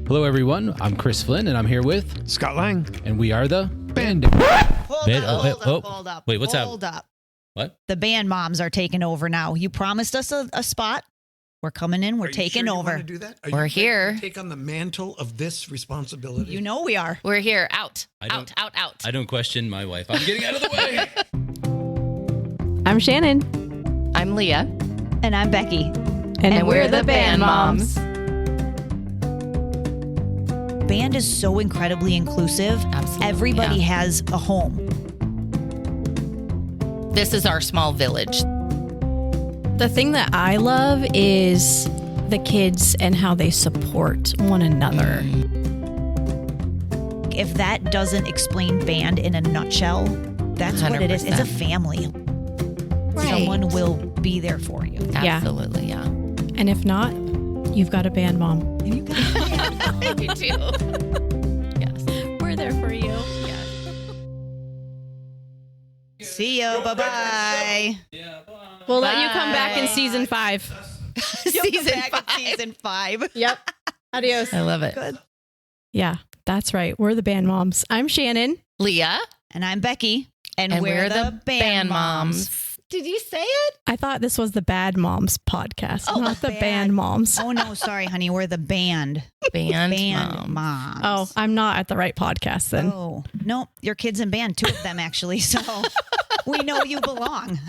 Hello, everyone. I'm Chris Flynn, and I'm here with Scott Lang, and we are the Bandtober. Hold up. Wait, what's Hold up? up. What? The band moms are taking over now. You promised us a spot. We're coming in. We're taking over. You want to do that? We're here. Take on the mantle of this responsibility. You know we are. We're here. Out. I don't question my wife. I'm getting out of the way. I'm Shannon. I'm Leah. And I'm Becky. And we're the Band Moms. Band is so incredibly inclusive. Absolutely, Everybody yeah. has a home. This is our small village. The thing that I love is the kids and how they support one another. If that doesn't explain band in a nutshell, that's what it is. It's a family. Right. Someone will be there for you. Absolutely, yeah. And if not, you've got a band mom. You do. Yes. We're there for you. See you. Bye-bye. We'll let you come back in season 5. Season 5. Yep. Adios. I love it. Good. Yeah, that's right. We're the Band Moms. I'm Shannon. Leah. And I'm Becky. And we're the Band Moms. Did you say it? I thought this was the Bad Moms podcast, not the Band. Band Moms. Oh, no. Sorry, honey. We're the band. Band Moms. Oh, I'm not at the right podcast then. Oh, no. Your kids in band. 2 of them, actually. So we know you belong.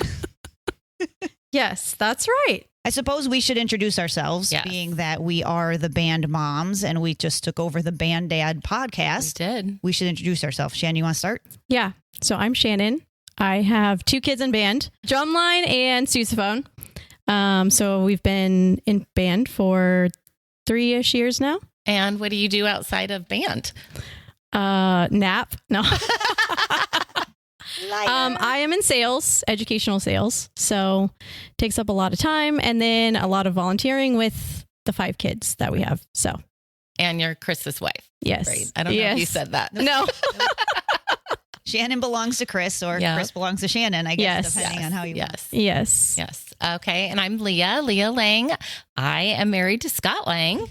Yes, that's right. I suppose we should introduce ourselves, Yes. being that we are the Band Moms and we just took over the Band Dad podcast. We did. We should introduce ourselves. Shannon, you want to start? Yeah. So I'm Shannon. I have 2 kids in band, drumline and sousaphone. So we've been in band for 3-ish years now. And what do you do outside of band? Nap. No. I am in sales, educational sales. So takes up a lot of time and then a lot of volunteering with the 5 kids that we have. So And you're Chris's wife. yes. Right. I don't know if you said that. No. Shannon belongs to Chris or Yeah. Chris belongs to Shannon, I guess, Yes. depending on how you Yes. Yes. Yes. Okay. And I'm Leah Lang. I am married to Scott Lang.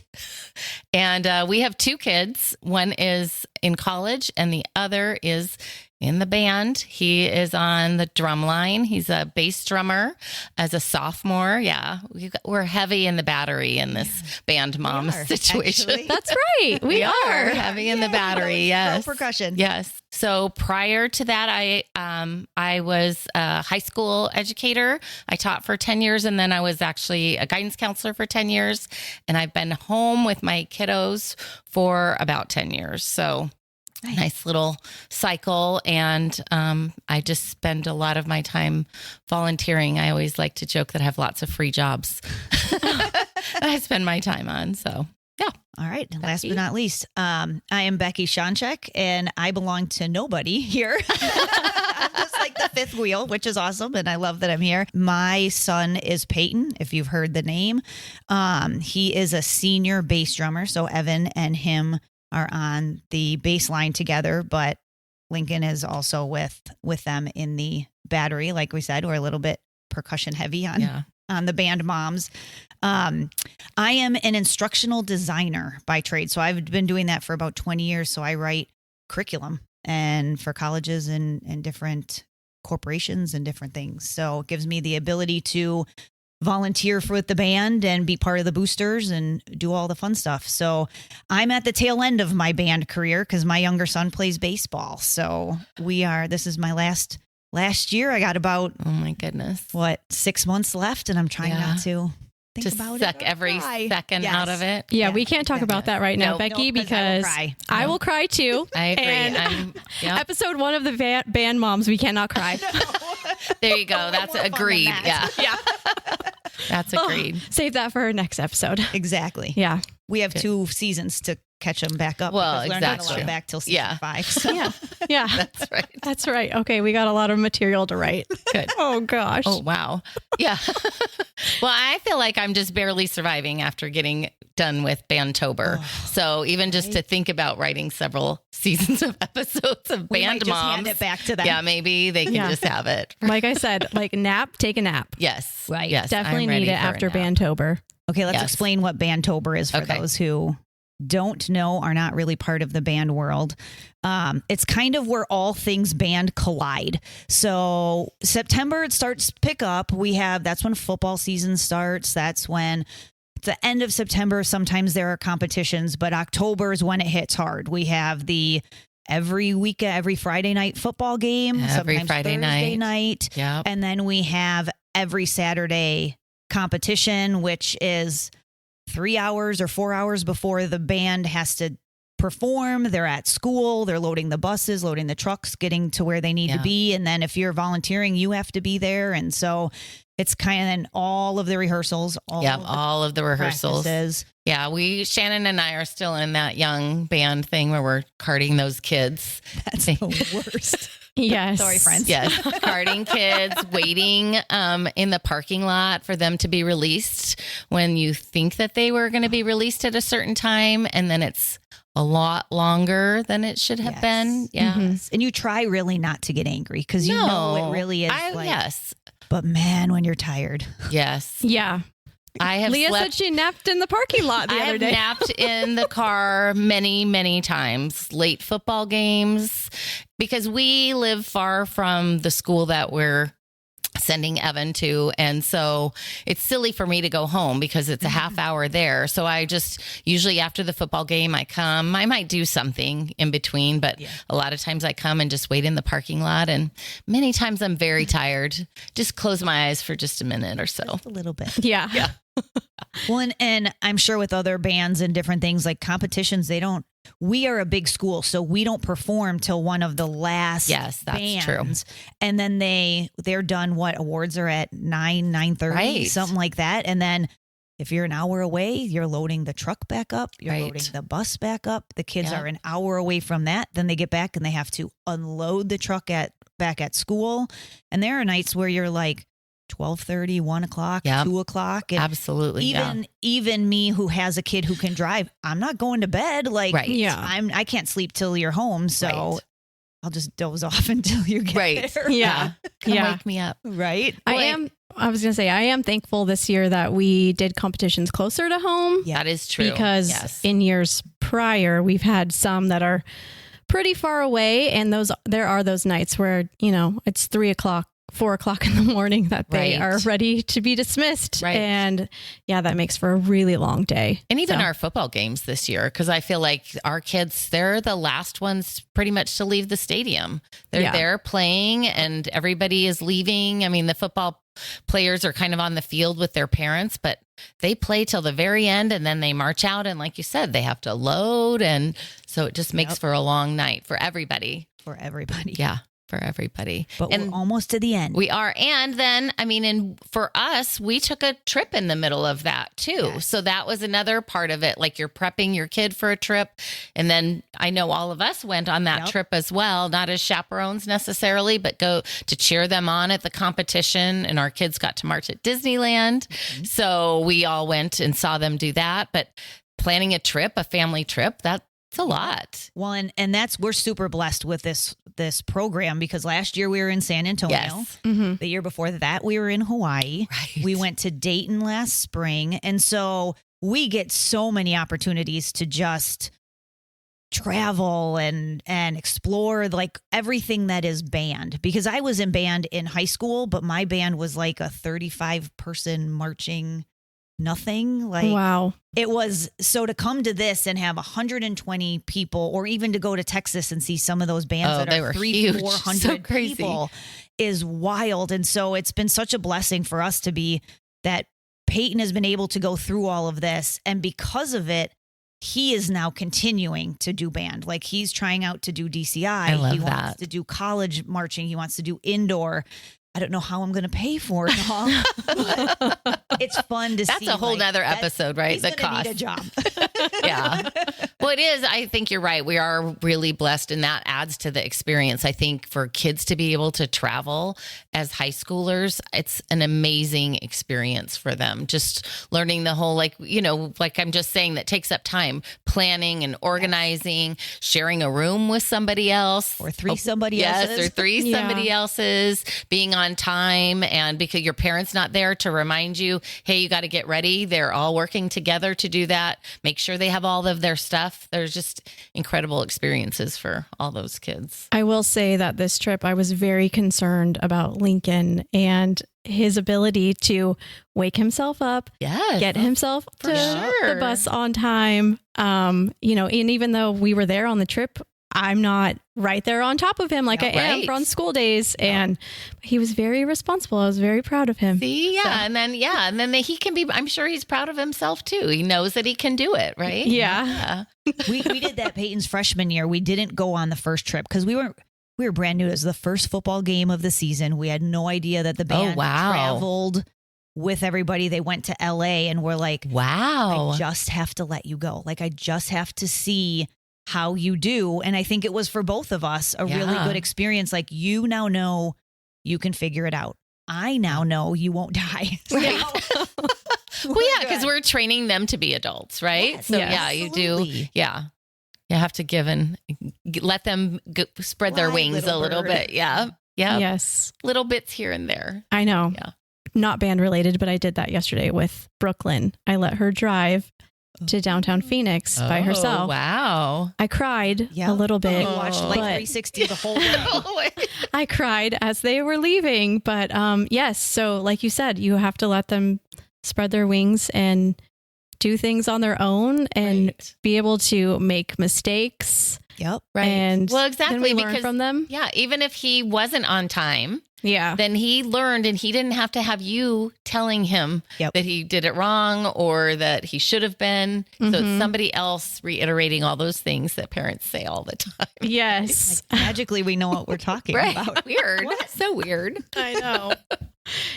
And we have 2 kids. One is in college and the other is in the band. He is on the drum line. He's a bass drummer as a sophomore. Yeah. We're heavy in the battery in this band mom are, situation. actually. That's right. We are. heavy in the battery. Yes. Pro percussion. Yes. So prior to that, I was a high school educator. I taught for 10 years, and then I was actually a guidance counselor for 10 years. And I've been home with my kiddos for about 10 years. So nice little cycle. And I just spend a lot of my time volunteering. I always like to joke that I have lots of free jobs that I spend my time on. So yeah. All right. Last but not least, I am Becky Shonchek, and I belong to nobody here. I'm just like the 5th wheel, which is awesome. And I love that I'm here. My son is Peyton, if you've heard the name. He is a senior bass drummer. So Evan and him are on the bass line together, but Lincoln is also with them in the battery. Like we said, we're a little bit percussion heavy on the Band Moms. I am an instructional designer by trade. So I've been doing that for about 20 years. So I write curriculum and for colleges and different corporations and different things. So it gives me the ability to volunteer with the band and be part of the boosters and do all the fun stuff. So I'm at the tail end of my band career because my younger son plays baseball. So this is my last year. I got about, Oh my goodness. 6 months left, and I'm trying not to think Just about suck it. every second out of it. Yeah, we can't talk about that right now, Nope. Becky, Nope, 'cause I will because cry. I will cry too. I agree. And Yep. episode 1 of the Band Moms, we cannot cry. There you go. That's more fun than agreed. that. Yeah. That's agreed. Save that for our next episode. Exactly. Yeah. We have 2 seasons to catch them back up. Well, because we're not exactly. allowed back till season 5. So. Yeah. Yeah. That's right. That's right. Okay. We got a lot of material to write. Good. Oh, gosh. Oh, wow. Yeah. Well, I feel like I'm just barely surviving after getting done with Bandtober. So even just to think about writing several seasons of episodes of We Band might just Moms. hand it back to them. Yeah, maybe they can just have it. Like I said, like take a nap. Yes. Right. Yes. Definitely I'm ready need it for a after nap. Bandtober. Okay, let's Yes. explain what Bandtober is for Okay. those who don't know, are not really part of the band world, it's kind of where all things band collide. So September, it starts to pick up. That's when football season starts. That's when at the end of September, sometimes there are competitions, but October is when it hits hard. We have every Friday night football game, Every sometimes Friday Thursday night. Yep. And then we have every Saturday competition, which is 3 hours or 4 hours before the band has to perform. They're at school, they're loading the buses, loading the trucks, getting to where they need to be. And then if you're volunteering, you have to be there. And so it's kind of all of the rehearsals. All of the rehearsals. Practices. Yeah, Shannon and I are still in that young band thing where we're carting those kids. That's the worst. Yes. Sorry, friends. Yes, carting kids, waiting in the parking lot for them to be released when you think that they were going to be released at a certain time, and then it's a lot longer than it should have been. Yeah. Mm-hmm. And you try really not to get angry because you know it really is. Yes. But man, when you're tired. Yes. Yeah. I have Leah slept. said she napped in the parking lot the I other have day. napped in the car many, many times, late football games, because we live far from the school that we're sending Evan to. And so it's silly for me to go home because it's a half hour there. So I just usually after the football game, I might do something in between, but a lot of times I come and just wait in the parking lot. And many times I'm very tired. Just close my eyes for just a minute or so. Just a little bit. Yeah. Yeah. Well, and I'm sure with other bands and different things like competitions, we are a big school, so we don't perform till one of the last Yes, that's bands. true. And then they're done. What awards are at 9:30, Right. something like that. And then if you're an hour away, you're loading the truck back up. You're Right. loading the bus back up. The kids Yeah. are an hour away from that. Then they get back and they have to unload the truck back at school. And there are nights where you're like 12:30, 1 o'clock, Yep. 2 o'clock. And Absolutely. even me who has a kid who can drive, I'm not going to bed. Like, Right. Yeah. I can't sleep till you're home. So Right. I'll just doze off until you get Right. there. Yeah. Come Yeah. wake me up. Right. I was going to say, I am thankful this year that we did competitions closer to home. Yeah. That is true. Because yes. in years prior, we've had some that are pretty far away. And there are those nights where, it's 3 o'clock, 4 o'clock in the morning that they Right. are ready to be dismissed. Right. And yeah, that makes for a really long day. And even So- our football games this year, because I feel like our kids, they're the last ones pretty much to leave the stadium. They're Yeah. there playing and everybody is leaving. I mean, the football players are kind of on the field with their parents, but they play till the very end and then they march out. And like you said, they have to load. And so it just makes for a long night for everybody. For everybody. Yeah, for everybody. But and we're almost to the end. we are. And then, and for us, we took a trip in the middle of that too. Yes. So that was another part of it. Like you're prepping your kid for a trip. And then I know all of us went on that Yep. trip as well, not as chaperones necessarily, but go to cheer them on at the competition. And our kids got to march at Disneyland. Mm-hmm. So we all went and saw them do that. But planning a trip, a family trip, that's a lot. Well, and we're super blessed with this program because last year we were in San Antonio. Yes. Mm-hmm. The year before that we were in Hawaii. Right. We went to Dayton last spring. And so we get so many opportunities to just travel and explore like everything that is band, because I was in band in high school, but my band was like a 35-person marching nothing. Like Wow. it was, so to come to this and have 120 people, or even to go to Texas and see some of those bands Oh, that they are were 300, huge. 400 So crazy. people is wild. And so it's been such a blessing for us to be that Peyton has been able to go through all of this. And because of it, he is now continuing to do band. Like he's trying out to do DCI. I love he wants that. to do college marching. He wants to do indoor. I don't know how I'm going to pay for it all. But it's fun to see. That's a whole like, nother that- episode, right? He's The gonna cost. need a job. Yeah. Well, it is. I think you're right. We are really blessed, and that adds to the experience. I think for kids to be able to travel as high schoolers, it's an amazing experience for them. Just learning the whole, like I'm just saying, that takes up time. planning and organizing, sharing a room with somebody else. Or three somebody else's. Yes, or three somebody else's, being on time. And because your parent's not there to remind you, hey, you got to get ready. They're all working together to do that. Make sure they have all of their stuff. There's just incredible experiences for all those kids. I will say that this trip, I was very concerned about Lincoln and his ability to wake himself up, Yes. get himself to sure. the bus on time. And even though we were there on the trip, I'm not right there on top of him like I am Right. on school days. And he was very responsible. I was very proud of him. See, yeah. So- And then he can be, I'm sure he's proud of himself too. He knows that he can do it, right? Yeah. we did that Peyton's freshman year. We didn't go on the first trip because we were brand new. It was the first football game of the season. We had no idea that the band traveled with everybody. They went to LA and we're like, Wow. I just have to let you go. Like, I just have to see how you do. And I think it was for both of us a really Yeah. good experience. Like, you now know you can figure it out. I now know you won't die. Right. So, Well, yeah, because we're training them to be adults, right? Yes, So yeah, you do. absolutely. Yeah. You have to give and let them spread their Fly, wings a little little bird. bit. Yeah. Yeah. Yes, Little bits here and there. I know. Yeah. Not band related, but I did that yesterday with Brooklyn. I let her drive to downtown Phoenix by herself. Oh, wow. I cried Yeah. a little bit. You watched like but 360 the whole way. I cried as they were leaving. But yes, so like you said, you have to let them spread their wings and do things on their own and Right. be able to make mistakes. Yep. Right. And Well, then exactly. we learn Because from them. yeah, even if he wasn't on time, Yeah. then he learned and he didn't have to have you telling him Yep. that he did it wrong or that he should have been. So Mhm. it's somebody else reiterating all those things that parents say all the time. Yes. Magically, we know what we're talking about. Weird. So weird. I know.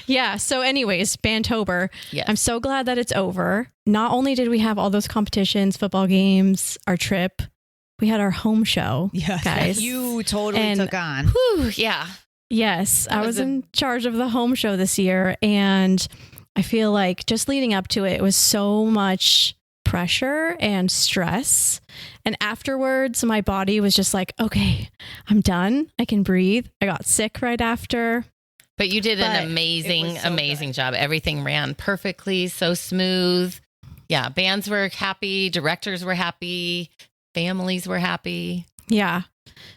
Yeah. So, anyways, Bandtober. Yes. I'm so glad that it's over. Not only did we have all those competitions, football games, our trip, we had our home show. Yes. Guys. You totally And- took on. Whew, yeah. Yes, That I was was a- in charge of the home show this year. And I feel like just leading up to it, it was so much pressure and stress. And afterwards, my body was just like, okay, I'm done. I can breathe. I got sick right after. But you did But an it amazing, was so amazing job. Everything ran perfectly, so smooth. Yeah. Bands were happy. Directors were happy. Families were happy. Yeah.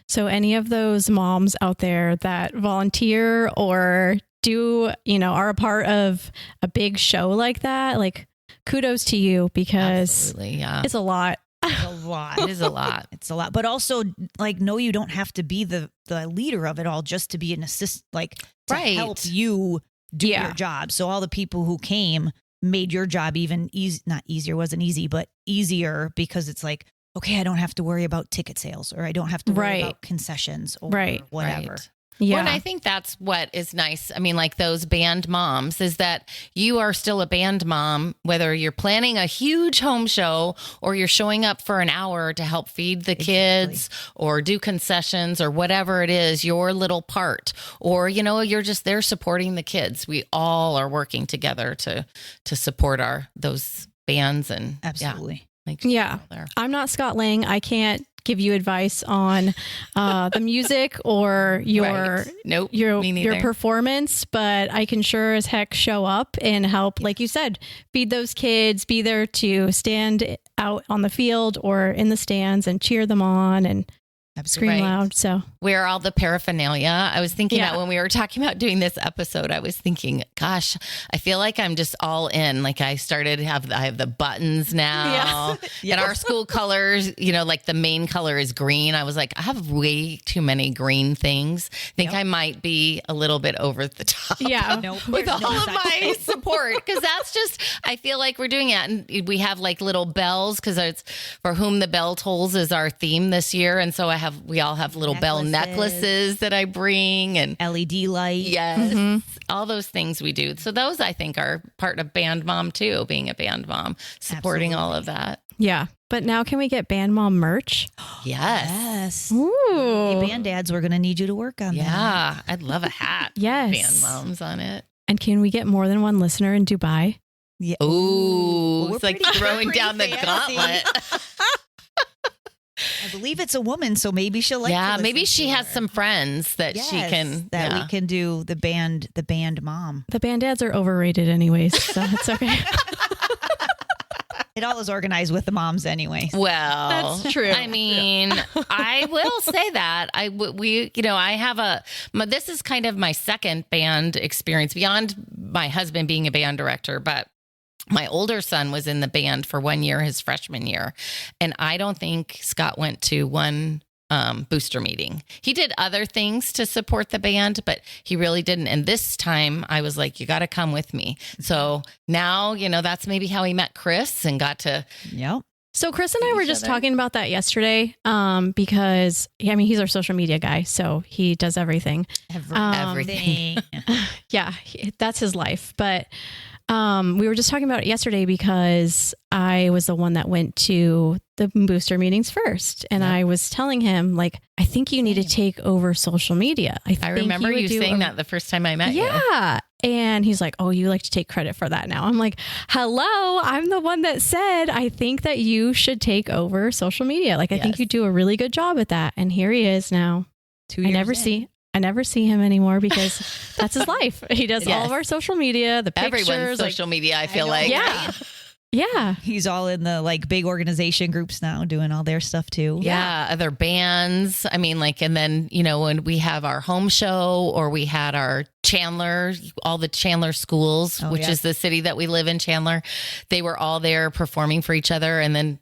So any of those moms out there that volunteer or do, are a part of a big show like that, like kudos to you because Absolutely. Yeah. it's a lot. It's a lot. It is a lot. It's a lot. But also, like, no, you don't have to be the leader of it all just to be an assist, like, to Right. help you do Yeah. your job. So all the people who came made your job even not easier, wasn't easy, but easier because it's like, okay, I don't have to worry about ticket sales or I don't have to worry Right. about concessions or Right. whatever. Right. Yeah. Well, and I think that's what is nice. I mean, like those band moms is that you are still a band mom, whether you're planning a huge home show or you're showing up for an hour to help feed the kids or do concessions or whatever it is, your little part, or, you're just there supporting the kids. We all are working together to support those bands and Absolutely. make Yeah. they're all there. I'm not Scott Lang. I can't give you advice on the music or your Right. Nope. your me your neither. performance, but I can sure as heck show up and help, like you said, feed those kids, be there to stand out on the field or in the stands and cheer them on and scream Right. loud. So Wear all the paraphernalia. I was thinking Yeah. that when we were talking about doing this episode, I was thinking, gosh, I feel like I'm just all in. Like I have the buttons now and our school colors, like the main color is green. I was like, I have way too many green things. I think I might be a little bit over the top. yeah, Nope. With There's all no of such my thing. support, because that's just, I feel like we're doing it. And we have like little bells because it's For Whom the Bell Tolls is our theme this year. And so we all have little bell necklaces that I bring and LED light. yes, all those things we do. So those I think are part of Band Mom too, being a band mom, supporting all of that. yeah. But now can we get Band Mom merch? Yes. Yes. Ooh. Hey, band dads, we're going to need you to work on that. Yeah. I'd love a hat. Yes. Band moms on it. And can we get more than one listener in Dubai? Yeah. Ooh, We're it's like pretty- throwing we're pretty down the fancy. gauntlet. believe it's a woman, so maybe she'll like. Yeah, to maybe listen she to has her. some friends that she Yes, can that yeah. we can do the band mom. The band dads are overrated anyways, so it's okay. It all is organized with the moms anyway. Well, That's true. I mean, I will say that I have this is kind of my second band experience beyond my husband being a band director, but my older son was in the band for 1 year, his freshman year. And I don't think Scott went to one booster meeting. He did other things to support the band, but he really didn't. And this time I was like, you got to come with me. So now, that's maybe how he met Chris and got to. Yep. So Chris and I were each just other. talking about that yesterday because, he's our social media guy, so he does everything. Everything. Yeah, that's his life. But we were just talking about it yesterday because I was the one that went to the booster meetings first. And I was telling him, like, I think you need to take over social media. I remember you saying that the first time I met you. Yeah. And he's like, oh, you like to take credit for that now. I'm like, hello, I'm the one that said, I think that you should take over social media. Like, I think you do a really good job at that. And here he is now. 2 years. I never see him anymore because that's his life. He does all of our social media, the pictures. Everyone's social media, I feel know, like. Yeah. Yeah. He's all in the like big organization groups now doing all their stuff too. Yeah, other bands. I mean, like, and then, when we have our home show or we had our Chandler, all the Chandler schools, which is the city that we live in, Chandler, they were all there performing for each other. And then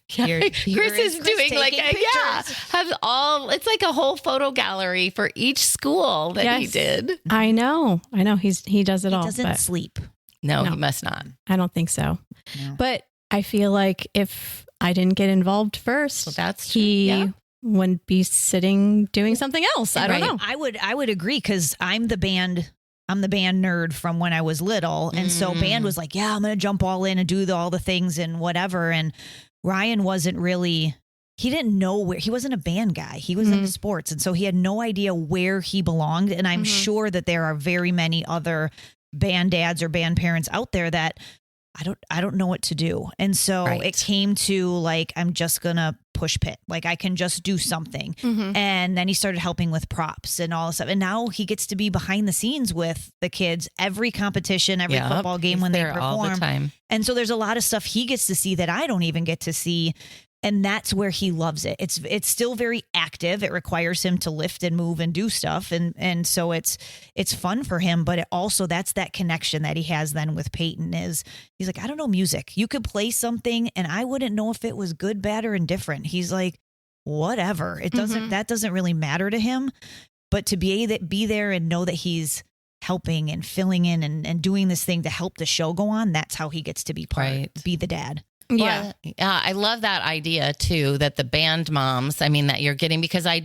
Chris is doing like, it's like a whole photo gallery for each school that he did. I know. He does it all. He doesn't sleep. No, he must not. I don't think so. No. But I feel like if I didn't get involved first, Well, that's true. he Yeah. wouldn't be sitting doing something else. I don't know. I would agree because I'm the band nerd from when I was little. And so band was like, yeah, I'm going to jump all in and do all the things and whatever. And Ryan wasn't really, he didn't know where, he wasn't a band guy. He was into sports. And so he had no idea where he belonged. And I'm sure that there are very many other band dads or band parents out there that I don't know what to do. And so it came to like, I'm just going to push pit. Like I can just do something. And then he started helping with props and all this stuff. And now he gets to be behind the scenes with the kids, every competition, every football game when they perform. All the time. And so there's a lot of stuff he gets to see that I don't even get to see. And that's where he loves it. It's still very active. It requires him to lift and move and do stuff. And so it's fun for him, but it also that's that connection that he has then with Peyton is he's like, I don't know music. You could play something and I wouldn't know if it was good, bad, or indifferent. He's like, whatever. It doesn't, that doesn't really matter to him, but to be there and know that he's helping and filling in and doing this thing to help the show go on. That's how he gets to be be the dad. Yeah. Well, I love that idea too, that the band moms, that you're getting, because I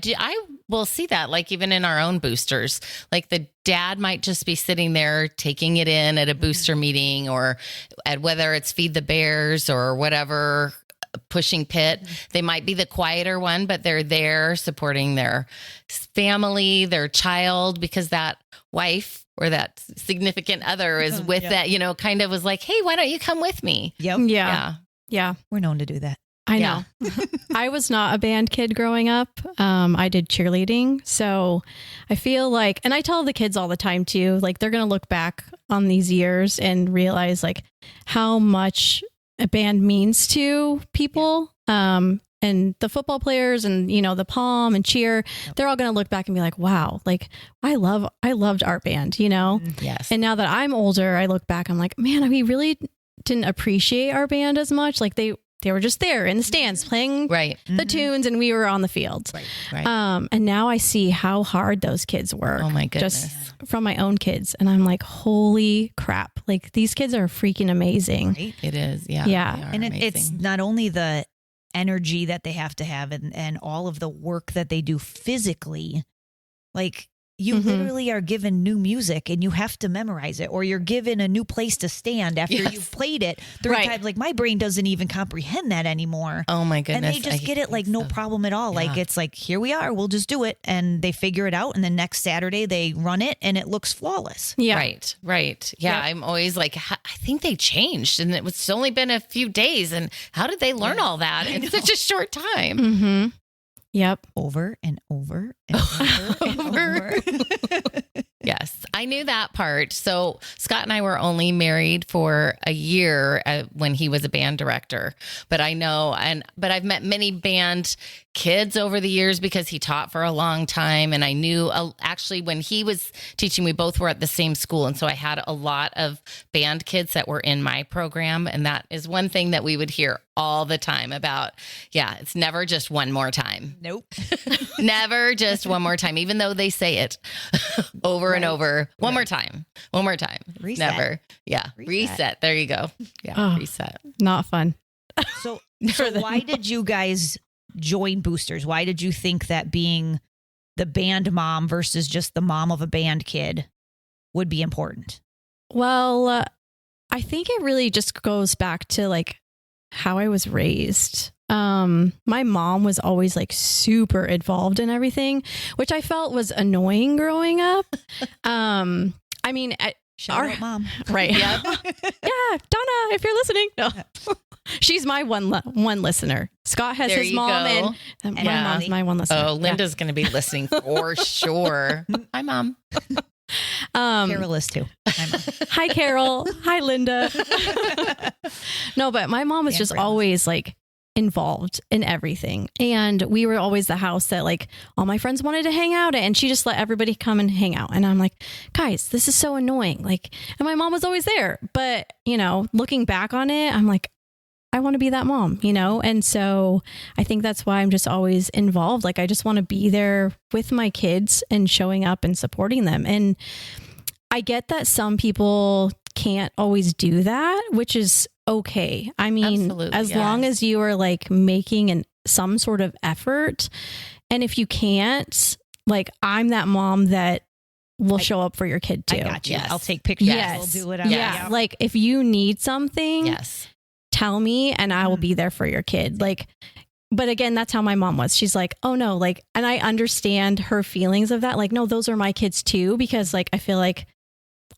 will see that like even in our own boosters, like the dad might just be sitting there taking it in at a booster meeting or at whether it's Feed the Bears or whatever, pushing pit. They might be the quieter one, but they're there supporting their family, their child, because that wife or that significant other is with that, kind of was like, hey, why don't you come with me? Yep. Yeah. We're known to do that. I know. I was not a band kid growing up. I did cheerleading. So I feel like, and I tell the kids all the time too, like they're going to look back on these years and realize like how much a band means to people. And the football players and, the pom and cheer, they're all going to look back and be like, wow, like I loved art band, Yes. And now that I'm older, I look back, I'm like, man, we really didn't appreciate our band as much. Like they were just there in the stands playing the tunes and we were on the field. Right. And now I see how hard those kids work. Oh my goodness. Just from my own kids. And I'm like, holy crap. Like these kids are freaking amazing. Right? It is. Yeah. Yeah. They are And amazing. it's not only the energy that they have to have and all of the work that they do physically, like you literally are given new music and you have to memorize it, or you're given a new place to stand after you've played it 3 times. Like my brain doesn't even comprehend that anymore. Oh my goodness. And they just get it like no problem at all. Yeah. Like it's like, here we are, we'll just do it. And they figure it out. And then next Saturday they run it and it looks flawless. Yeah. Right. Yeah. I'm always like, I think they changed and it's only been a few days. And how did they learn all that in such a short time? Mm-hmm. Yep. over and over and over and over. Yes, I knew that part. So Scott and I were only married for a year when he was a band director. But I know, but I've met many band kids over the years because he taught for a long time. And I knew actually when he was teaching, we both were at the same school. And so I had a lot of band kids that were in my program. And that is one thing that we would hear all the time about. Yeah, it's never just one more time. Nope. Never just one more time, even though they say it over and over. One more time. One more time. Reset. Never. Yeah. Reset. There you go. Yeah. Oh. Reset. Not fun. So why did you guys join Boosters? Why did you think that being the band mom versus just the mom of a band kid would be important? Well, I think it really just goes back to like how I was raised. My mom was always like super involved in everything, which I felt was annoying growing up. I mean, Shout out, Mom. Right. Yep. Yeah, Donna, if you're listening. No. She's my one listener. Scott has There his you mom go. and my Yeah. mom's my one listener. Oh, Linda's going to be listening for sure. Hi, Mom. Carol is too. Hi, Mom. Hi, Carol. Hi, Linda. No, but my mom was And just friends. always like involved in everything. And we were always the house that like all my friends wanted to hang out at, and she just let everybody come and hang out. And I'm like, guys, this is so annoying. Like, and my mom was always there. But, you know, looking back on it, I'm like, I want to be that mom, you know? And so I think that's why I'm just always involved. Like, I just want to be there with my kids and showing up and supporting them. And I get that some people can't always do that, which is okay. I mean, Absolutely, as yes. long as you are like making some sort of effort. And if you can't, like, I'm that mom that will show up for your kid too. I got you. Yes. I'll take pictures. Yes. We'll do whatever. Yeah. Like, if you need something, Yes. tell me and I will be there for your kid. Like, but again, that's how my mom was. She's like, oh no, like, and I understand her feelings of that. Like, no, those are my kids too, because like, I feel like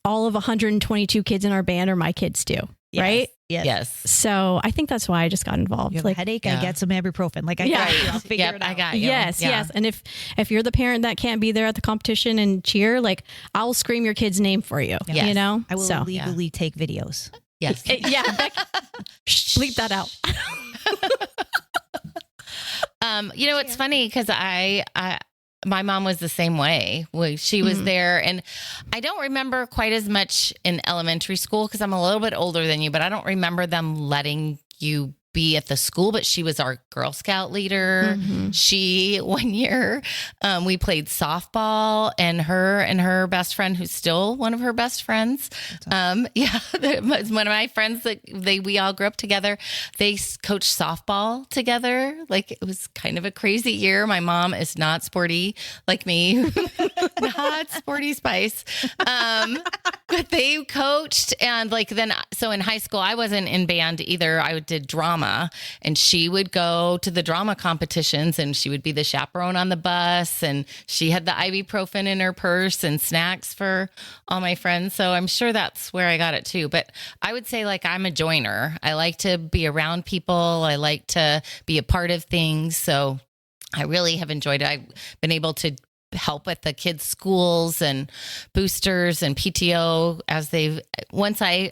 all of 122 kids in our band are my kids too. Yes. Right. Yes. Yes. So I think that's why I just got involved. You have Like, a headache, yeah. I get some ibuprofen. Like, I Yeah. got you. I'll figure Yep, it out. I got you. yes, Yeah. yes. And if you're the parent that can't be there at the competition and cheer, like, I'll scream your kid's name for you, Yes. you know? I will So, legally take videos. Yes. yeah. Bleep that out. You know, it's funny because my mom was the same way. She was there, and I don't remember quite as much in elementary school because I'm a little bit older than you, but I don't remember them letting you be at the school, but she was our Girl Scout leader. She, one year, we played softball, and her best friend, who's still one of her best friends. Yeah, one of my friends that we all grew up together. They coached softball together. Like, it was kind of a crazy year. My mom is not sporty like me, not sporty spice. But they coached, and like then, so in high school, I wasn't in band either. I did drama, and she would go to the drama competitions, and she would be the chaperone on the bus, and she had the ibuprofen in her purse and snacks for all my friends. So I'm sure that's where I got it too. But I would say, like, I'm a joiner. I like to be around people. I like to be a part of things. So I really have enjoyed it. I've been able to help at the kids' schools and boosters and PTO once I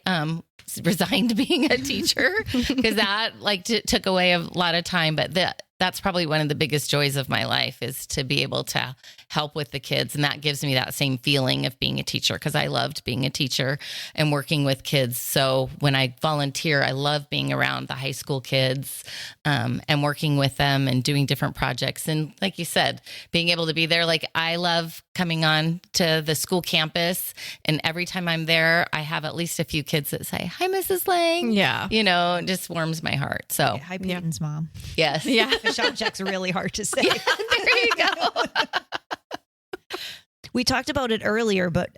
resigned being a teacher, because that like took away a lot of time. But that's probably one of the biggest joys of my life, is to be able to help with the kids. And that gives me that same feeling of being a teacher, because I loved being a teacher and working with kids. So when I volunteer, I love being around the high school kids and working with them and doing different projects. And like you said, being able to be there, like, I love coming on to the school campus. And every time I'm there, I have at least a few kids that say, "Hi, Mrs. Lang." Yeah. You know, it just warms my heart. So Hi, Peyton's mom. yes. Yeah. The shot check's really hard to say. There you go. We talked about it earlier, but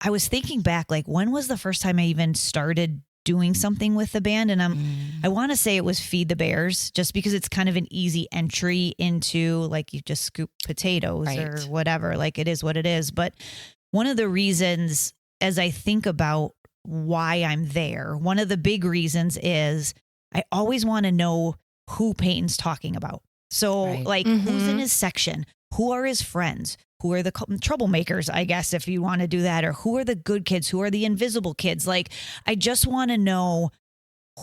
I was thinking back, like, when was the first time I even started doing something with the band? And I want to say it was Feed the Bears, just because it's kind of an easy entry into, like, you just scoop potatoes or Right. whatever, like, it is what it is. But one of the reasons, as I think about why I'm there, one of the big reasons is I always want to know who Peyton's talking about. So Right. like who's in his section? Who are his friends? Who are the troublemakers, I guess, if you want to do that? Or who are the good kids? Who are the invisible kids? Like, I just want to know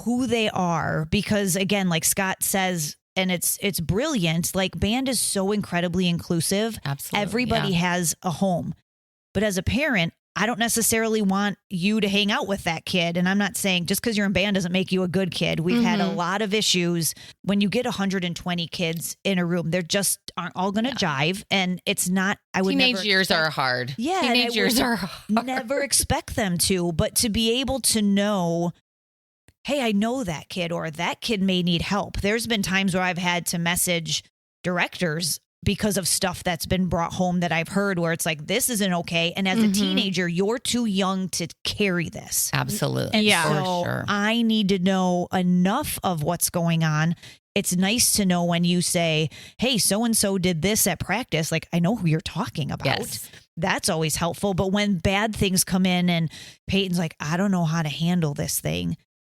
who they are because, again, like Scott says, and it's brilliant, like band is so incredibly inclusive. Absolutely. Everybody has a home. But as a parent, I don't necessarily want you to hang out with that kid. And I'm not saying just because you're in band doesn't make you a good kid. We've had a lot of issues when you get 120 kids in a room. They're just aren't all going to jive. And it's not, I would Teenage never years expect- are hard. Yeah. and I Teenage years would are hard. never expect them to, but to be able to know, hey, I know that kid or that kid may need help. There's been times where I've had to message directors because of stuff that's been brought home that I've heard where it's like, this isn't okay. And as a teenager, you're too young to carry this. Absolutely. And Yeah. so For sure. I need to know enough of what's going on. It's nice to know when you say, hey, so-and-so did this at practice. Like, I know who you're talking about. Yes. That's always helpful. But when bad things come in and Peyton's like, I don't know how to handle this thing.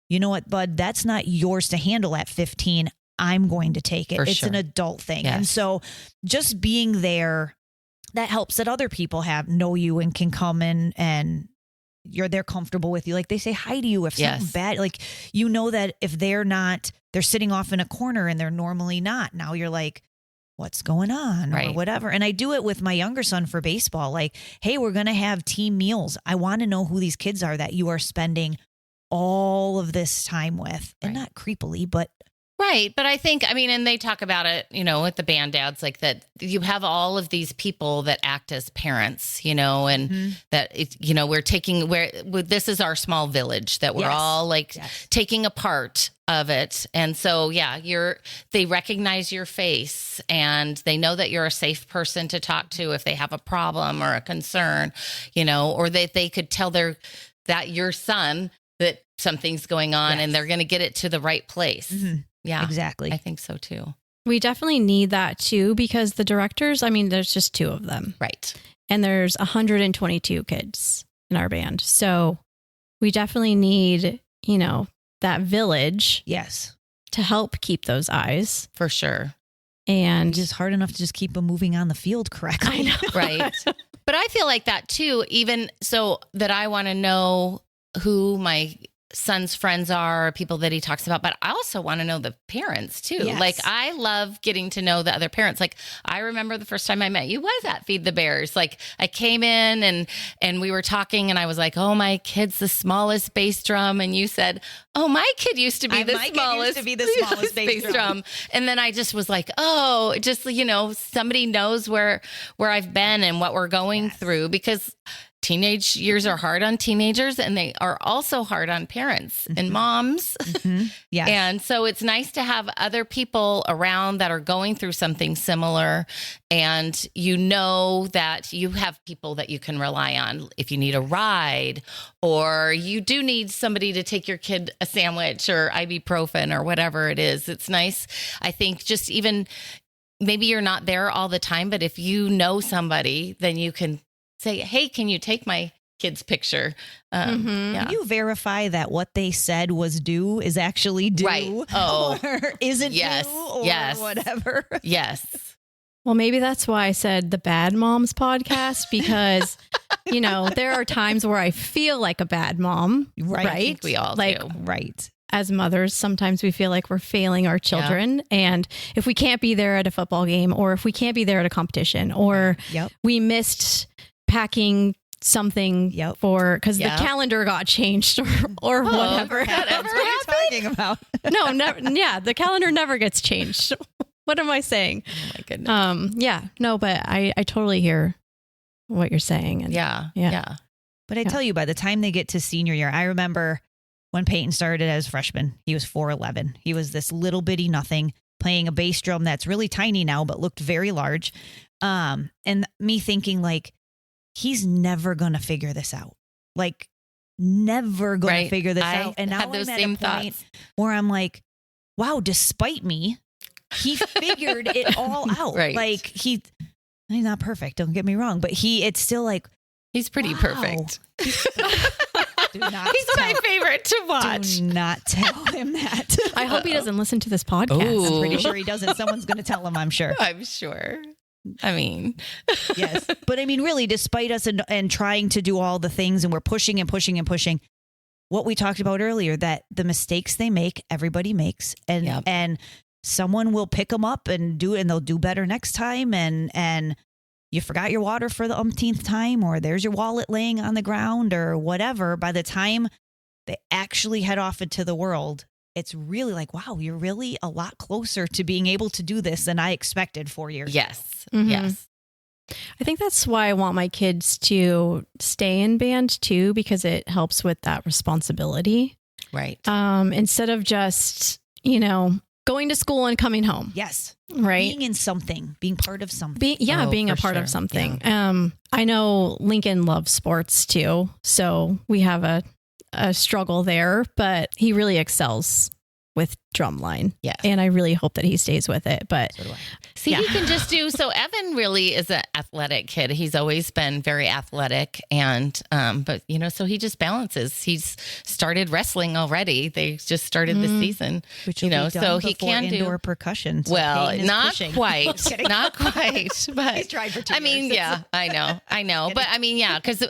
You know what, bud? That's not yours to handle at 15. I'm going to take it. For It's an sure. adult thing. Yes. And so just being there, that helps that other people know you and can come in and they're comfortable with you. Like they say hi to you if something Yes. bad, like, you know that if they're sitting off in a corner and they're normally not. Now you're like, what's going on or Right. whatever. And I do it with my younger son for baseball. Like, hey, we're going to have team meals. I want to know who these kids are that you are spending all of this time with, and Right. not creepily, but Right. But I think, and they talk about it, with the band dads, like that you have all of these people that act as parents, and that, this is our small village that we're Yes. all like Yes. taking a part of it. And so, they recognize your face and they know that you're a safe person to talk to if they have a problem or a concern, or that they could tell that your son that something's going on Yes. and they're going to get it to the right place. Yeah, exactly. I think so too. We definitely need that too, because the directors, there's just 2 of them Right. and there's 122 kids in our band. So we definitely need, that village Yes. to help keep those eyes. For sure. And It's just hard enough to just keep them moving on the field correctly. I know. Right. But I feel like that too, even so that I want to know who my son's friends are, people that he talks about, but I also want to know the parents too. Yes. Like I love getting to know the other parents. Like I remember the first time I met you was at Feed the Bears. Like I came in and we were talking and I was like, oh, my kid's the smallest bass drum. And you said, oh, my kid used to be the my kid smallest, used to be the smallest bass drum. And then I just was like, oh, just, somebody knows where I've been and what we're going through, because teenage years are hard on teenagers and they are also hard on parents and moms. Yes. And so it's nice to have other people around that are going through something similar. And that you have people that you can rely on if you need a ride, or you do need somebody to take your kid a sandwich or ibuprofen or whatever it is. It's nice. I think just even maybe you're not there all the time, but if you know somebody, then you can say, hey, can you take my kid's picture? Yeah. Can you verify that what they said was due is actually due? Right. Oh. Or isn't Yes. due or Yes. whatever? Yes. well, maybe that's why I said the Bad Moms podcast, because, there are times where I feel like a bad mom. Right. I think we all Like, do. Right. As mothers, sometimes we feel like we're failing our children. And if we can't be there at a football game, or if we can't be there at a competition, or Yep. we missed packing something because Yep. the calendar got changed or whatever. that ever That's what you're talking about. No, never. Yeah, the calendar never gets changed. What am I saying? Oh my goodness. Yeah, no, but I totally hear what you're saying. And Yeah. But I tell you, by the time they get to senior year, I remember when Peyton started as freshman, he was 4'11". He was this little bitty nothing playing a bass drum that's really tiny now, but looked very large. And me thinking like, he's never going to figure this out. Like, never going to figure this out. And now had those I'm at same a point thoughts. where I'm like, wow, despite me, he figured it all out. Right. Like he's not perfect. Don't get me wrong, but it's still like, He's pretty wow. perfect. Do not He's my favorite to watch. Do not tell him that. I hope he doesn't listen to this podcast. I'm Ooh. pretty sure he doesn't. Someone's going to tell him, I'm sure. I'm sure. I mean, Yes. But I mean, really, despite us and trying to do all the things and we're pushing and pushing and pushing, what we talked about earlier, that the mistakes they make, everybody makes. And Yep. and someone will pick them up and do it, and they'll do better next time. And you forgot your water for the umpteenth time, or there's your wallet laying on the ground or whatever. By the time they actually head off into the world, it's really like, wow, you're really a lot closer to being able to do this than I expected 4 years ago. yes. Mhm. Yes. I think that's why I want my kids to stay in band too, because it helps with that responsibility. Right. Instead of just, going to school and coming home. Yes. Right. Being in something, being part of something. Being a for part sure. of something. I know Lincoln loves sports too. So we have a struggle there, but he really excels with drumline. Yes. And I really hope that he stays with it. But So do I. See, Yeah. he can just do. So Evan really is an athletic kid. He's always been very athletic, and but so he just balances. He's started wrestling already. They just started this season, Which will be done so he before can indoor do. percussion. So Well, Peyton is not pushing. quite, Kidding. not quite. But He's tried for 2 I mean, years. yeah, I know. But I mean, yeah, because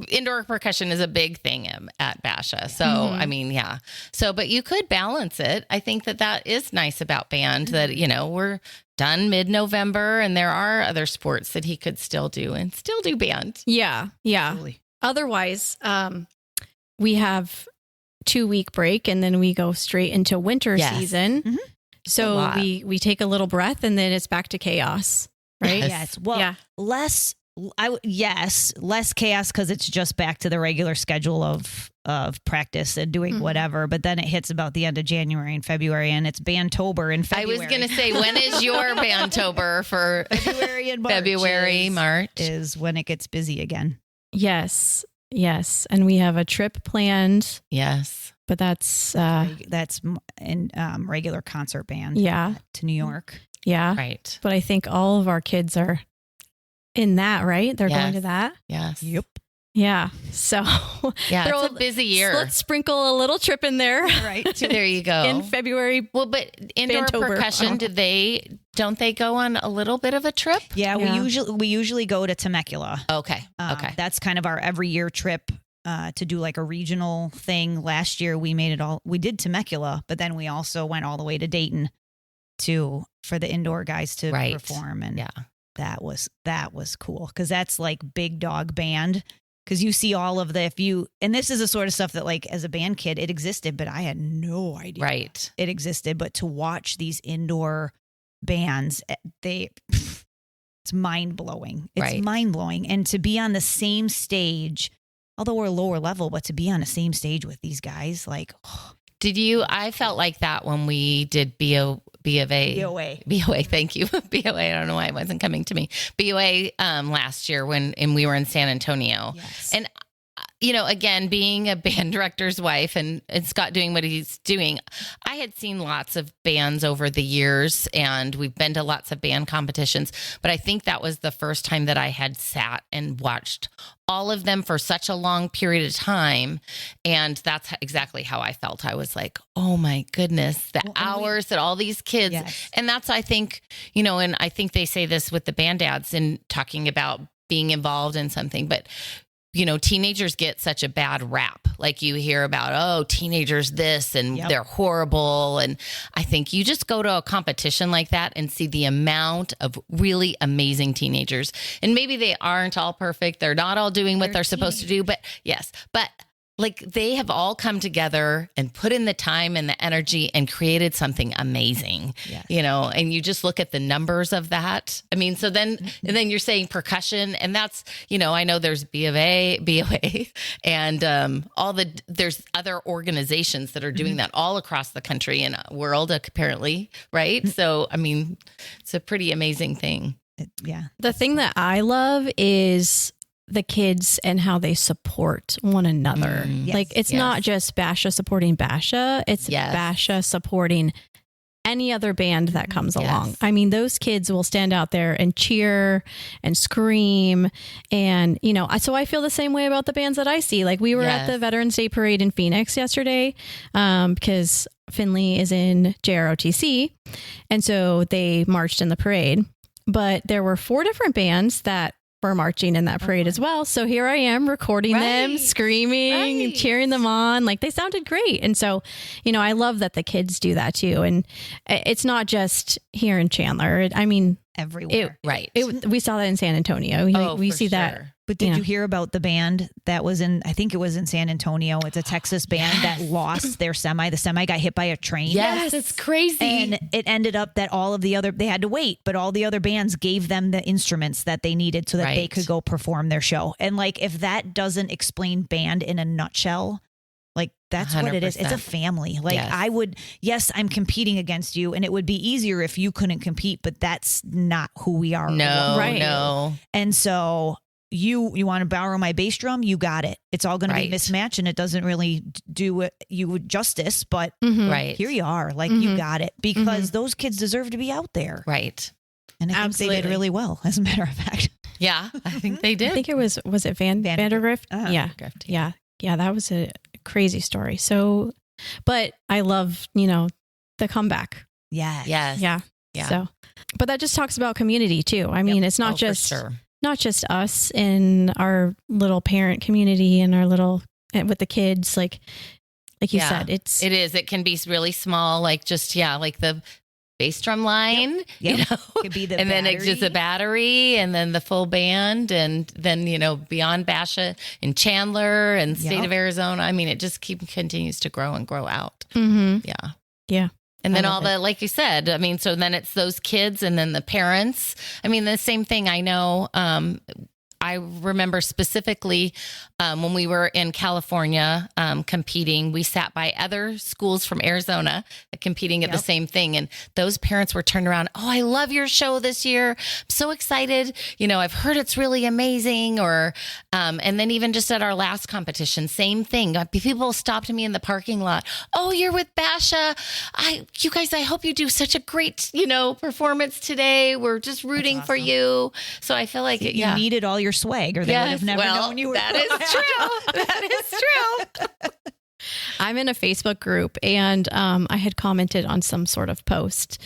indoor percussion is a big thing at Basha. So I mean, yeah. So, but you could balance it. I think that is nice about band, that we're done mid-November, and there are other sports that he could still do and still do band. yeah. Absolutely. Otherwise, we have 2-week break and then we go straight into winter Yes. season. Mhm. A So lot. we take a little breath and then it's back to chaos. Right. Yes. Well, Yeah. less chaos because it's just back to the regular schedule of practice and doing Mhm. whatever. But then it hits about the end of January and February, and it's Bandtober in I February. was going to say, when is your Bandtober for February and March. February, March? is when it gets busy again. Yes. Yes. And we have a trip planned, Yes. but that's, That's in regular concert band. yeah. To New York. Yeah. Right. But I think all of our kids are in that, right? They're going Yes. to that. Yes. Yep. Yeah. So Yeah, Throw- it's a busy year. let's sprinkle a little trip in there Right. There you go. in February. Well, but indoor Bandtober. percussion, don't they go on a little bit of a trip? Yeah, Yeah. we usually go to Temecula. Okay. Okay. That's kind of our every year trip to do like a regional thing. Last year we did Temecula, but then we also went all the way to Dayton for the indoor guys to Right. perform. And Yeah. that was cool because that's like big dog band. Because you see all of and this is the sort of stuff that like as a band kid, it existed, but I had no idea Right. it existed. But to watch these indoor bands, it's mind blowing. It's Right. mind blowing. And to be on the same stage, although we're lower level, but to be on the same stage with these guys, like I felt like that when we did B of A. BOA, thank you. BOA, I don't know why it wasn't coming to me. BOA last year and we were in San Antonio. Yes. And again, being a band director's wife and Scott doing what he's doing, I had seen lots of bands over the years and we've been to lots of band competitions, but I think that was the first time that I had sat and watched all of them for such a long period of time. And that's exactly how I felt. I was like, oh my goodness, the hours that all these kids, Yes. and that's, I think, and I think they say this with the band dads and talking about being involved in something, but teenagers get such a bad rap. Like you hear about, oh, teenagers this and Yep. they're horrible. And I think you just go to a competition like that and see the amount of really amazing teenagers. And maybe they aren't all perfect. They're not all doing what they're supposed to do. But yes, but like they have all come together and put in the time and the energy and created something amazing, Yes. and you just look at the numbers of that. I mean, so then, and then you're saying percussion and that's, I know there's B of A, BOA and there's other organizations that are doing that all across the country and world apparently. Right. So, I mean, it's a pretty amazing thing. Yeah. The thing that I love is the kids and how they support one another. Mm. Yes. Like it's Yes. not just Basha supporting Basha, it's Yes. Basha supporting any other band that comes Yes. along. I mean, those kids will stand out there and cheer and scream. And, so I feel the same way about the bands that I see. Like we were at Yes. the Veterans Day Parade in Phoenix yesterday because Finley is in JROTC. And so they marched in the parade. But there were 4 different bands that were marching in that parade as well. So here I am recording them, Right. screaming, Right. cheering them on. Like they sounded great. And so, I love that the kids do that too. And it's not just here in Chandler. I mean, Everywhere. Right. we saw that in San Antonio. We for see that. sure. But did Yeah. you hear about the band that was I think it was in San Antonio. It's a Texas band that lost their semi. The semi got hit by a train. Yes, it's crazy. And it ended up that they had to wait, but all the other bands gave them the instruments that they needed so that they Right. could go perform their show. And like, if that doesn't explain band in a nutshell, like that's what it is. It's a 100%. family. Like Yes. yes, I'm competing against you, and it would be easier if you couldn't compete, but that's not who we are. No, Right. no. And so you want to borrow my bass drum, you got it. It's all going to be Right. mismatched, and it doesn't really do you justice, but Mhm. Right. here you are. Like Mhm. you got it because those kids deserve to be out there. Right. And I think they Absolutely. did really well, as a matter of fact. Yeah, I think they I did. think it was it Vandergrift? Uh-huh. Yeah. Yeah. That was a crazy story. So, but I love, the comeback. Yes. Yes. Yeah. Yeah. So, but that just talks about community too. I mean, it's not Oh, for just sure. not just us in our little parent community and our little with the kids. Like you Yeah. said, it's It is. It can be really small, like just like the bass drum line, Yep. Could be the and then it's just a battery, and then the full band, and then beyond Basha in Chandler and state Yep. of Arizona. I mean, it just continues to grow and grow out. Mhm. Yeah. Yeah. And then I all love the, like you said, I mean, so then it's those kids and then the parents. I mean, the same thing. I know, I remember specifically when we were in California competing, we sat by other schools from Arizona competing at the Yep. same thing. And those parents were turned around. Oh, I love your show this year. I'm so excited. I've heard it's really amazing. Or, and then even just at our last competition, same thing. People stopped me in the parking lot. Oh, you're with Basha. You guys, I hope you do such a great, performance today. We're just rooting for you. So I feel like, you needed all your swag, or they would have never known you were. That is true. That is true. I'm in a Facebook group, and I had commented on some sort of post.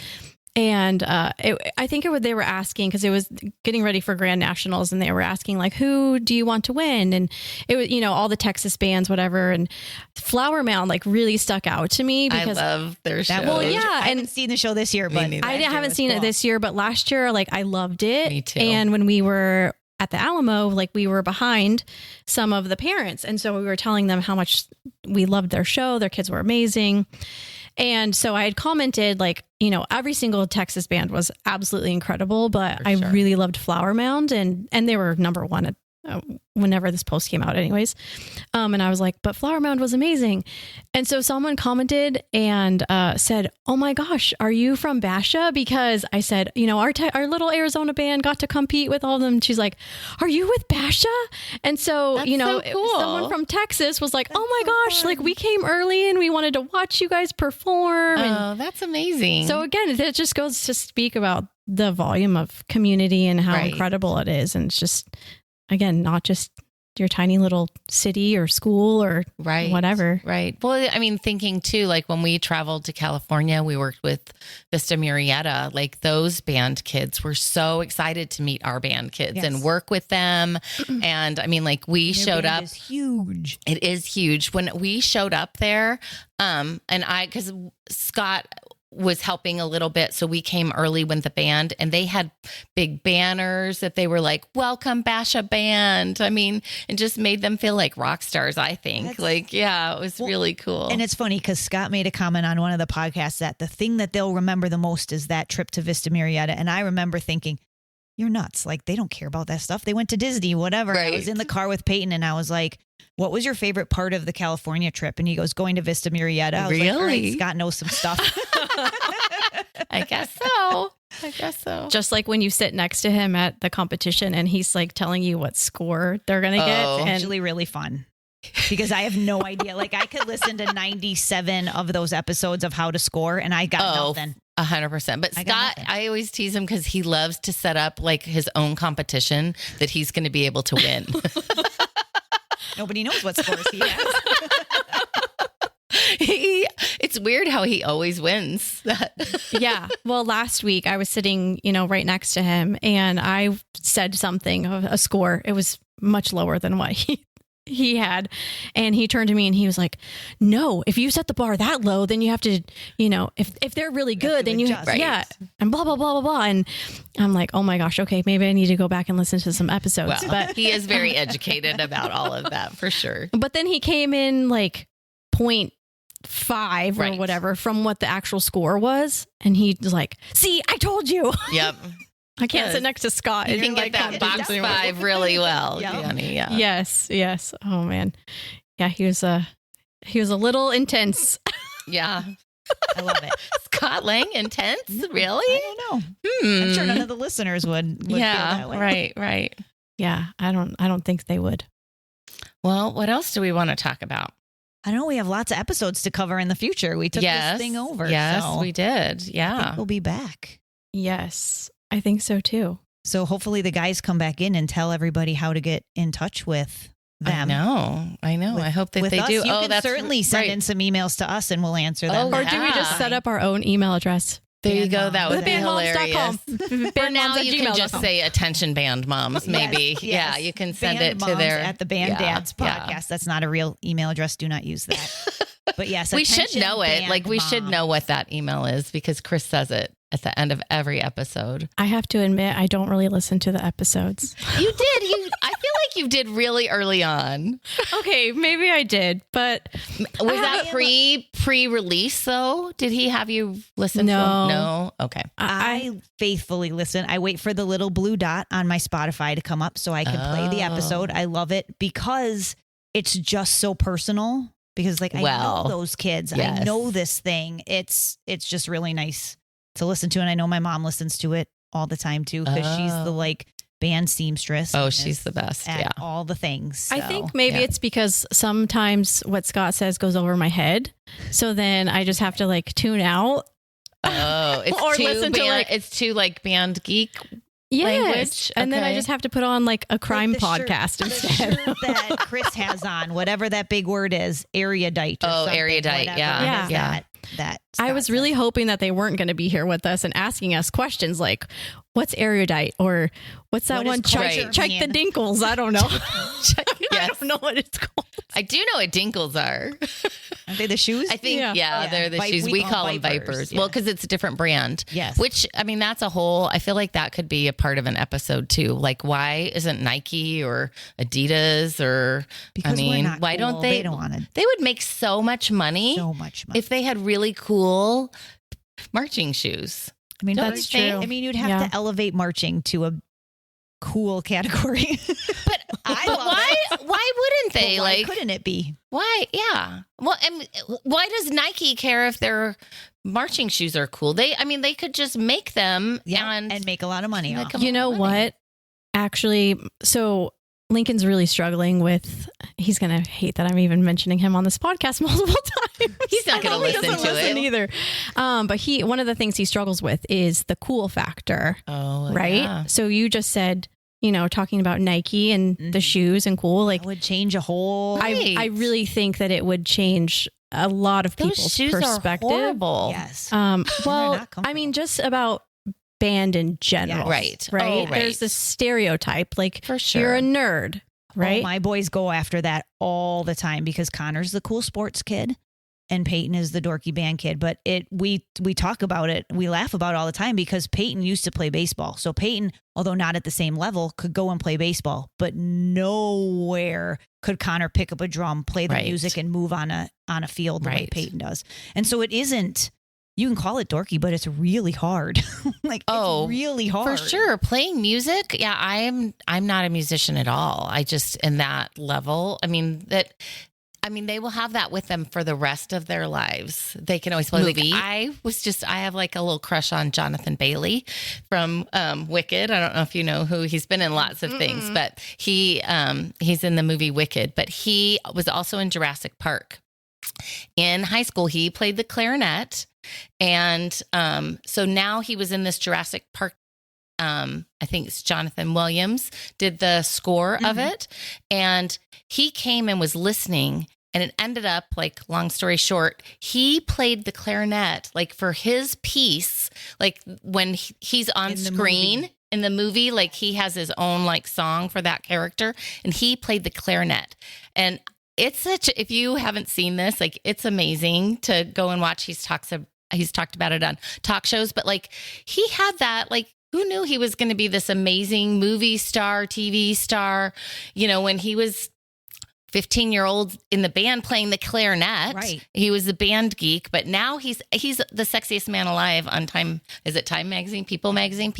And I think they were asking, because it was getting ready for Grand Nationals, and they were asking, like, who do you want to win? And it was, all the Texas bands, whatever. And Flower Mound, like, really stuck out to me because I love their show. well, yeah, I haven't seen the show this year, but neither. I haven't seen it this year, but last year, like, I loved it. Me too. And when we were at the Alamo, like, we were behind some of the parents. And so we were telling them how much we loved their show. Their kids were amazing. And so I had commented, like, every single Texas band was absolutely incredible, but I sure. really loved Flower Mound, and they were number one at whenever this post came out anyways. And I was like, but Flower Mound was amazing. And so someone commented and said, oh my gosh, are you from Basha? Because I said, our little Arizona band got to compete with all of them. She's like, are you with Basha? And so, That's so cool. someone from Texas was like, oh my gosh, like, we came early and we wanted to watch you guys perform. And Oh, that's amazing. so again, it just goes to speak about the volume of community and how Right. incredible it is. And it's just, again, not just your tiny little city or school or right. whatever. Right. Well, I mean, thinking too, like when we traveled to California, we worked with Vista Murrieta. Like those band kids were so excited to meet our band kids Yes. and work with them. And I mean, like we Their showed band up. is huge. It is huge. When we showed up there, because Scott was helping a little bit. So we came early with the band, and they had big banners that they were like, welcome Basha band. I mean, and just made them feel like rock stars, I think. That's- It was really cool. And it's funny because Scott made a comment on one of the podcasts that the thing that they'll remember the most is that trip to Vista Murrieta. And I remember thinking, you're nuts. Like, they don't care about that stuff. They went to Disney, whatever. I was Right. in the car with Peyton, and I was like, what was your favorite part of the California trip? And he goes, going to Vista Murrieta. I was like, all right, Really? Scott knows some stuff. I guess so. Just like when you sit next to him at the competition and he's like telling you what score they're going to get. Oh. And Actually really fun because I have no idea. Like, I could listen to 97 of those episodes of how to score, and I got nothing. 100%. But I got Scott, nothing. I always tease him because he loves to set up like his own competition that he's going to be able to win. Nobody knows what scores he has. It's weird how he always wins that. Yeah. Well, last week I was sitting, right next to him, and I said something of a score. It was much lower than what he had. And he turned to me and he was like, "No, if you set the bar that low, then you have to, if they're really good, then you, adjust. Right. yeah. And blah, blah, blah, blah, blah." And I'm like, "Oh my gosh. Okay. Maybe I need to go back and listen to some episodes." Well, But he is very educated about all of that for sure. But then he came in like 0.5 or Right. whatever from what the actual score was. And he was like, "See, I told you." Yep. I can't Yes. sit next to Scott. You and can like, get that come box down. 5 really well, Yep. Gianni. Yeah. Yes. Oh man. Yeah, he was a little intense. Yeah. I love it. Scott Lang, intense? Really? I don't know. I'm sure none of the listeners would feel that way. Right. Yeah, I don't think they would. Well, what else do we want to talk about? I know we have lots of episodes to cover in the future. We took this thing over. Yes, so we did. I think Yeah. we'll be back. Yes, I think so too. So hopefully the guys come back in and tell everybody how to get in touch with them. I know. With- I hope that with they us. do. You can that's certainly send right. in some emails to us and we'll answer them. Oh, Or do we just Yeah. set up our own email address? There you go. That would be Bandmoms.com. hilarious. For now, you can just say attention band moms, maybe. Yes, Yeah, yes. you can send Band it to Moms their at the Band yeah, Dads yeah. podcast. That's not a real email address. Do not use that. But yes, We should attention know it. Band Like we should Mom. know what that email is because Chris says it at the end of every episode. I have to admit, I don't really listen to the episodes. You did. I feel like you did really early on. Okay, maybe I did, but Was that pre-release though? Did he have you listen No. to him? No. Okay. I faithfully listen. I wait for the little blue dot on my Spotify to come up so I can play the episode. I love it because it's just so personal. Because I Well, know those kids. yes. I know this thing. It's just really nice to listen to. And I know my mom listens to it all the time too because she's the band seamstress. Oh, and she's is the best. at Yeah. all the things. I So, think maybe yeah. it's because sometimes what Scott says goes over my head. So then I just have to tune out. Oh, it's Or too listen to, band, it's too band geek. Yes. Language? And then I Okay. just have to put on a crime the shirt- podcast the instead. shirt that Chris has on, whatever that big word is, erudite. Or Oh, something, erudite, whatever yeah. it is Yeah. That I Scott was says. really hoping that they weren't going to be here with us and asking us questions like, "What's erudite?" or "What's that What one? is Check, culture check the mean?" dinkles." I don't know. I Yes. don't know what it's called. I do know what dinkles are. Aren't they the shoes? I think, Yeah. yeah, they're the shoes. We call them Vipers. yeah. Well, because it's a different brand. Yes. Which, that's a whole, I feel like that could be a part of an episode too. Like, why isn't Nike or Adidas or, Because we're not why cool. don't they? They don't want to. They would make so much money So much money. if they had really cool marching shoes. I mean, That's don't you think? true. I mean, you'd have Yeah. to elevate marching to a cool category. But, I but love why? it. Why wouldn't they? But why Like, couldn't it be? why? Yeah. Well, and why does Nike care if their marching shoes are cool? They could just make them And make a lot of money. Make off. them- You know money. what? Actually, so Lincoln's really struggling with. He's gonna hate that I'm even mentioning him on this podcast multiple times. He's not gonna I know he listen doesn't to it. either. But one of the things he struggles with is the cool factor, Oh, right? yeah. So you just said, talking about Nike and the Mhm. shoes and cool. That would change a whole. Right. I really think that it would change a lot of Those people's shoes perspective. are horrible. Yes. Well, not I mean, comfortable. just about band in general, Right. Right? Oh, right. There's this stereotype, like For sure. you're a nerd, right? Oh, my boys go after that all the time because Connor's the cool sports kid and Peyton is the dorky band kid. But we talk about it. We laugh about it all the time because Peyton used to play baseball. So Peyton, although not at the same level, could go and play baseball, but nowhere could Connor pick up a drum, play the Right. music and move on a field the way Right. Peyton does. And so it isn't, you can call it dorky, but it's really hard. Oh, it's really hard. For sure. Playing music. Yeah, I'm not a musician at all. I just in that level. They will have that with them for the rest of their lives. They can always play. Movie. I have like a little crush on Jonathan Bailey from Wicked. I don't know if you know who he's been in lots of things, but he's in the movie Wicked, but he was also in Jurassic Park. in high school, he played the clarinet. And so now he was in this Jurassic Park. I think it's Jonathan Williams did the score of it. And he came and was listening. And it ended up, like, long story short, he played the clarinet, like, for his piece, like, when he's on screen in the movie, like, he has his own, like, song for that character, and he played the clarinet. And it's if you haven't seen this, like, it's amazing to go and watch. He's talked about it on talk shows, but, like, he had that, like, who knew he was going to be this amazing movie star, TV star, you know, when he was 15-year-old in the band playing the clarinet. Right. He was a band geek, but now he's the sexiest man alive on Time. Is it Time Magazine? People Magazine,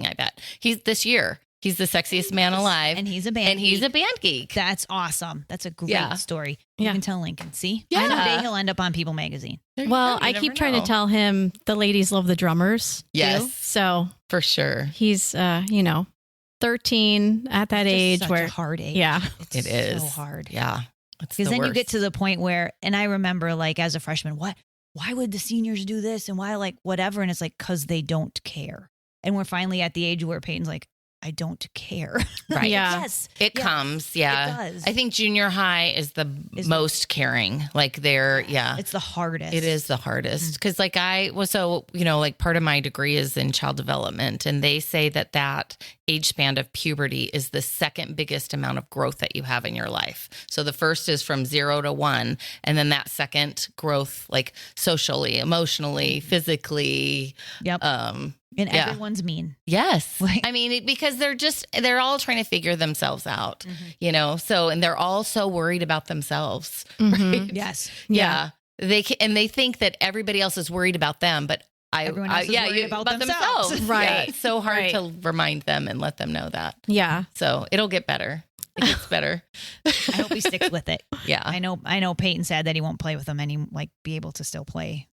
I bet. This year. He's the sexiest man alive. And he's a band geek. He's a band geek. That's awesome. That's a great story. Yeah. You can tell Lincoln. See? Yeah. One day he'll end up on People Magazine. Well, I keep trying to tell him the ladies love the drummers. Yes. Too. So For sure. he's, 13 at that age Such where a hard age. Yeah. It's It is. so hard. Yeah. Because then you get to the point where, and I remember, like, as a freshman, why would the seniors do this? And why, like, whatever? And it's like, because they don't care. And we're finally at the age where Peyton's like, I don't care. Right. Yeah. Yes. It Yes. comes. Yeah. It does. I think junior high is the most caring. Like It's the hardest. It is the hardest because, like, like, part of my degree is in child development, and they say that age span of puberty is the second biggest amount of growth that you have in your life. So the first is from 0 to 1, and then that second growth, like, socially, emotionally, physically. Yep. And yeah. everyone's mean. Yes. Like- I mean, because they're all trying to figure themselves out, so, and they're all so worried about themselves. Right? Yes. Yeah. They think that everybody else is worried about them, but Everyone else is worried about themselves. Right. Yeah, it's so hard Right. to remind them and let them know that. Yeah. So it'll get better. It gets better. I hope he sticks with it. Yeah. I know Peyton said that he won't play with him and be able to still play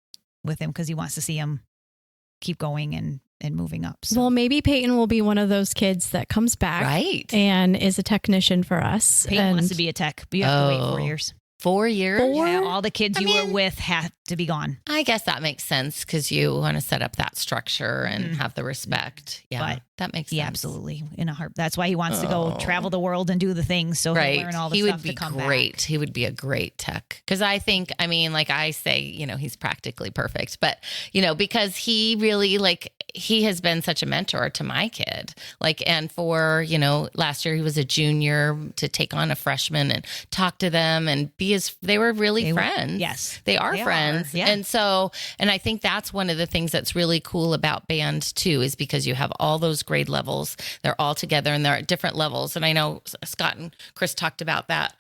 with him because he wants to see him keep going and moving up. So. Well, maybe Peyton will be one of those kids that comes back Right. and is a technician for us. Peyton wants to be a tech, but you have to wait 4 years. 4 years? Yeah, all the kids you were with have to be gone. I guess that makes sense because you want to set up that structure and have the respect. Yeah, But that makes sense. Yeah, absolutely. In a heart. That's why he wants to go travel the world and do the things. So he'll learn all the he stuff would be to come great. back. He would be a great tech. Because I think, like I say, he's practically perfect. But, because he really, he has been such a mentor to my kid. And for, last year he was a junior to take on a freshman and talk to them and they were really friends. Yes. They are friends. Yeah. And I think that's one of the things that's really cool about band too, is because you have all those grade levels. They're all together and they're at different levels. And I know Scott and Chris talked about that,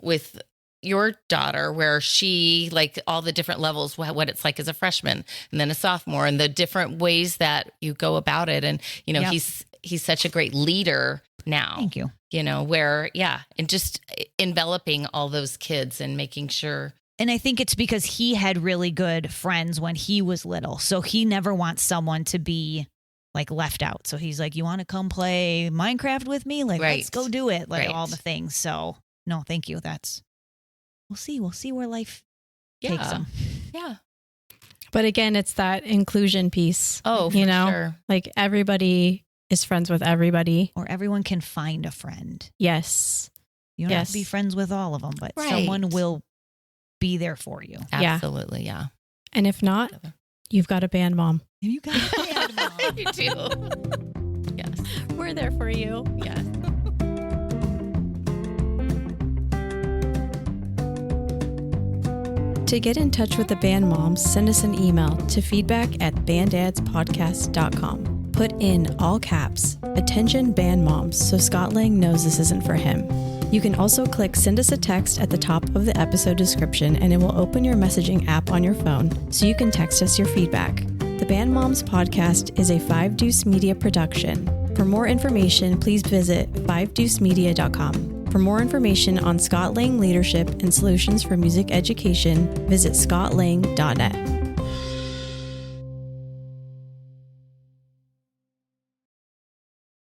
with your daughter, where she, all the different levels, what it's like as a freshman and then a sophomore and the different ways that you go about it. And, Yep. he's such a great leader now. Thank you. And just enveloping all those kids and making sure. And I think it's because he had really good friends when he was little. So he never wants someone to be left out. So he's like, you want to come play Minecraft with me? Let's go do it. All the things. So no, thank you. We'll see where life takes him. Yeah. But again, it's that inclusion piece. Oh, for sure. Everybody is friends with everybody. Or everyone can find a friend. Yes. You don't have to be friends with all of them, but someone will be there for you. Absolutely. Yeah. And if not, you've got a band mom. You got a band mom. You do. Yes. We're there for you. Yes. To get in touch with the band moms, send us an email to feedback@banddadspodcast.com. Put in all caps, attention band moms, so Scott Lang knows this isn't for him. You can also click send us a text at the top of the episode description and it will open your messaging app on your phone so you can text us your feedback. The Band Moms podcast is a 5 Deuce Media production. For more information, please visit 5deucemedia.com. For more information on Scott Lang leadership and solutions for music education, visit scottlang.net.